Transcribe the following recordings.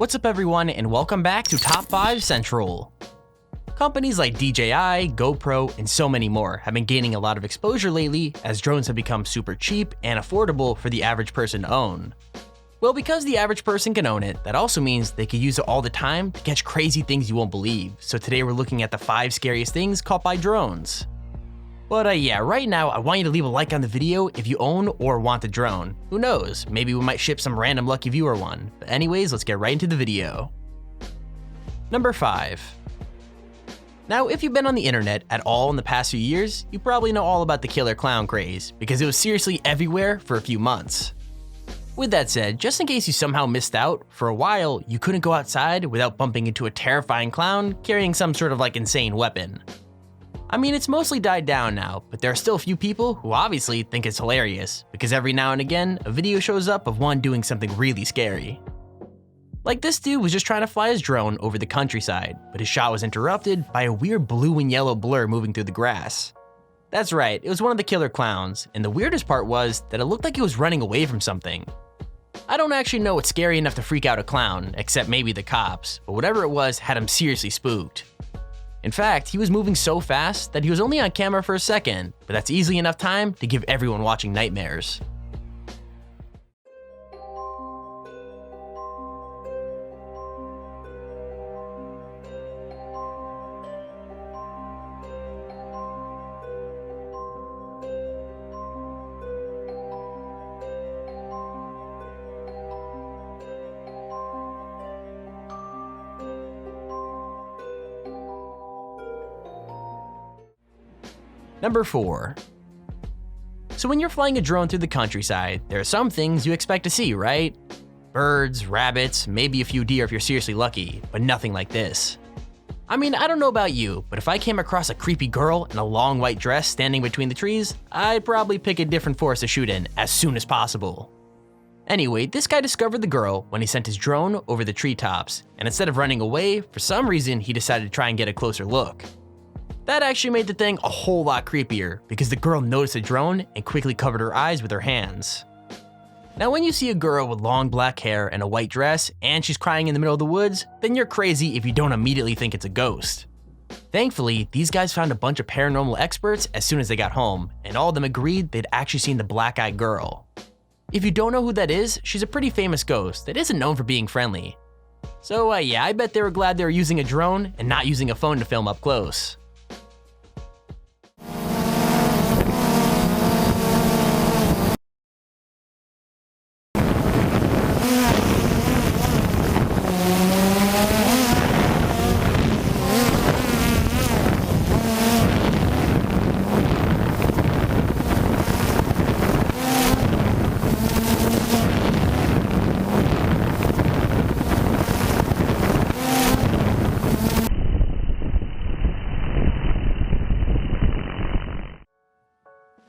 What's up everyone, and welcome back to Top 5 Central. Companies like DJI, GoPro, and so many more have been gaining a lot of exposure lately as drones have become super cheap and affordable for the average person to own. Well, because the average person can own it, that also means they can use it all the time to catch crazy things you won't believe. So today we're looking at the 5 scariest things caught by drones. But yeah, right now I want you to leave a like on the video if you own or want a drone. Who knows, maybe we might ship some random lucky viewer one. But anyways, let's get right into the video. Number 5. Now, if you've been on the internet at all in the past few years, you probably know all about the killer clown craze, because it was seriously everywhere for a few months. With that said, just in case you somehow missed out, for a while you couldn't go outside without bumping into a terrifying clown carrying some sort of insane weapon. I mean, it's mostly died down now, but there are still a few people who obviously think it's hilarious, because every now and again, a video shows up of one doing something really scary. Like this dude was just trying to fly his drone over the countryside, but his shot was interrupted by a weird blue and yellow blur moving through the grass. That's right, it was one of the killer clowns, and the weirdest part was that it looked like he was running away from something. I don't actually know what's scary enough to freak out a clown, except maybe the cops, but whatever it was had him seriously spooked. In fact, he was moving so fast that he was only on camera for a second, but that's easily enough time to give everyone watching nightmares. Number 4. So when you're flying a drone through the countryside, there are some things you expect to see, right? Birds, rabbits, maybe a few deer if you're seriously lucky, but nothing like this. I mean, I don't know about you, but if I came across a creepy girl in a long white dress standing between the trees, I'd probably pick a different forest to shoot in as soon as possible. Anyway, this guy discovered the girl when he sent his drone over the treetops, and instead of running away, for some reason he decided to try and get a closer look. That actually made the thing a whole lot creepier, because the girl noticed the drone and quickly covered her eyes with her hands. Now when you see a girl with long black hair and a white dress, and she's crying in the middle of the woods, then you're crazy if you don't immediately think it's a ghost. Thankfully, these guys found a bunch of paranormal experts as soon as they got home, and all of them agreed they'd actually seen the BlackEyed Girl. If you don't know who that is, she's a pretty famous ghost that isn't known for being friendly. So yeah, I bet they were glad they were using a drone and not using a phone to film up close.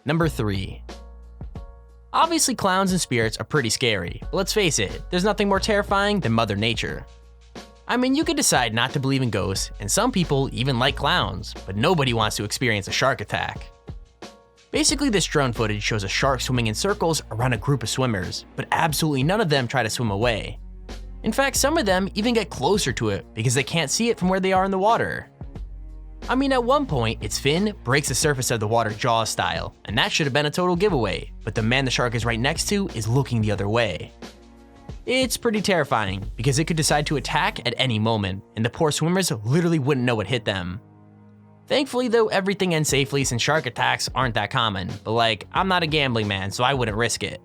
Number 3. Obviously clowns and spirits are pretty scary, but let's face it, there's nothing more terrifying than Mother Nature. I mean, you could decide not to believe in ghosts, and some people even like clowns, but nobody wants to experience a shark attack. Basically, this drone footage shows a shark swimming in circles around a group of swimmers, but absolutely none of them try to swim away. In fact, some of them even get closer to it because they can't see it from where they are in the water. I mean, at one point, its fin breaks the surface of the water Jaws style, and that should have been a total giveaway, but the man the shark is right next to is looking the other way. It's pretty terrifying, because it could decide to attack at any moment, and the poor swimmers literally wouldn't know what hit them. Thankfully though, everything ends safely since shark attacks aren't that common, but I'm not a gambling man, so I wouldn't risk it.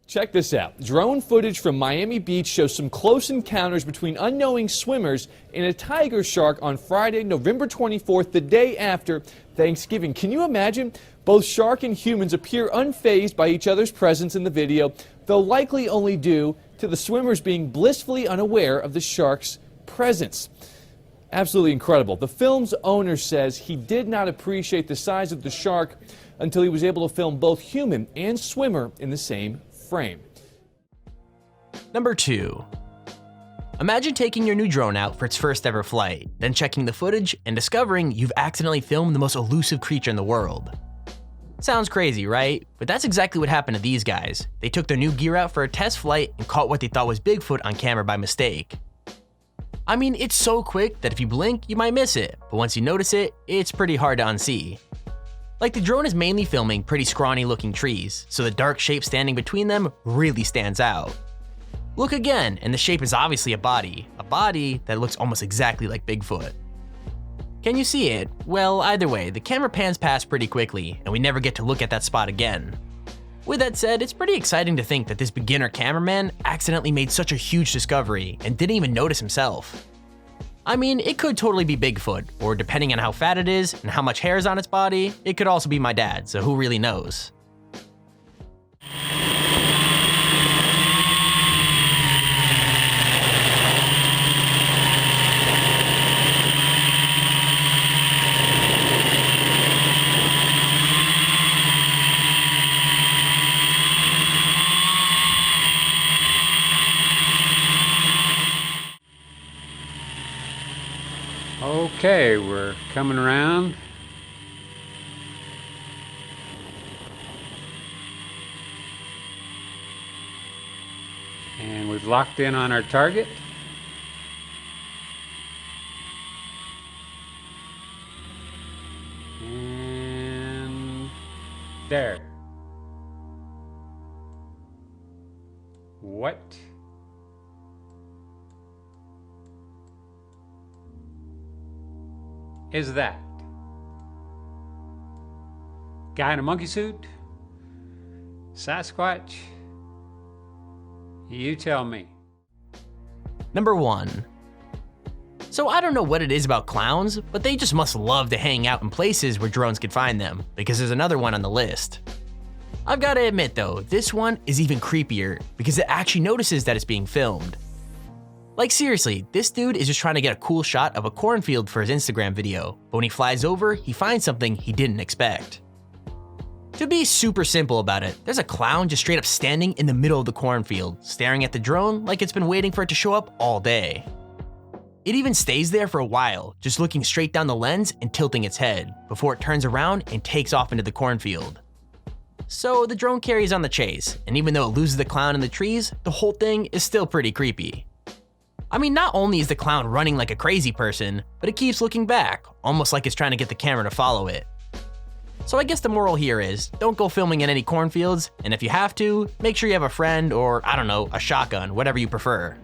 Check this out. Drone footage from Miami Beach shows some close encounters between unknowing swimmers and a tiger shark on Friday, November 24th, the day after Thanksgiving. Can you imagine? Both shark and humans appear unfazed by each other's presence in the video, though likely only due to the swimmers being blissfully unaware of the shark's presence. Absolutely incredible. The film's owner says he did not appreciate the size of the shark until he was able to film both human and swimmer in the same frame. Number 2. Imagine taking your new drone out for its first ever flight, then checking the footage and discovering you've accidentally filmed the most elusive creature in the world. Sounds crazy, right? But that's exactly what happened to these guys. They took their new gear out for a test flight and caught what they thought was Bigfoot on camera by mistake. I mean, it's so quick that if you blink, you might miss it, but once you notice it, it's pretty hard to unsee. Like, the drone is mainly filming pretty scrawny looking trees, so the dark shape standing between them really stands out. Look again, and the shape is obviously a body that looks almost exactly like Bigfoot. Can you see it? Well, either way, the camera pans past pretty quickly, and we never get to look at that spot again. With that said, it's pretty exciting to think that this beginner cameraman accidentally made such a huge discovery and didn't even notice himself. I mean, it could totally be Bigfoot, or depending on how fat it is and how much hair is on its body, it could also be my dad, so who really knows? Okay, we're coming around. And we've locked in on our target. And there. What? Is that? Guy in a monkey suit? Sasquatch? You tell me. Number 1. So I don't know what it is about clowns, but they just must love to hang out in places where drones could find them, because there's another one on the list. I've got to admit though, this one is even creepier because it actually notices that it's being filmed. Like seriously, this dude is just trying to get a cool shot of a cornfield for his Instagram video, but when he flies over, he finds something he didn't expect. To be super simple about it, there's a clown just straight up standing in the middle of the cornfield, staring at the drone like it's been waiting for it to show up all day. It even stays there for a while, just looking straight down the lens and tilting its head, before it turns around and takes off into the cornfield. So the drone carries on the chase, and even though it loses the clown in the trees, the whole thing is still pretty creepy. I mean, not only is the clown running like a crazy person, but it keeps looking back, almost like it's trying to get the camera to follow it. So I guess the moral here is, don't go filming in any cornfields, and if you have to, make sure you have a friend or, I don't know, a shotgun, whatever you prefer.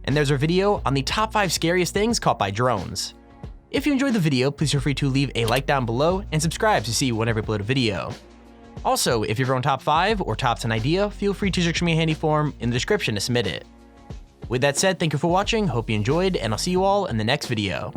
And there's our video on the top 5 scariest things caught by drones. If you enjoyed the video, please feel free to leave a like down below and subscribe to see whenever I upload a video. Also, if you have your own top 5 or top 10 idea, feel free to search me a handy form in the description to submit it. With that said, thank you for watching, hope you enjoyed, and I'll see you all in the next video.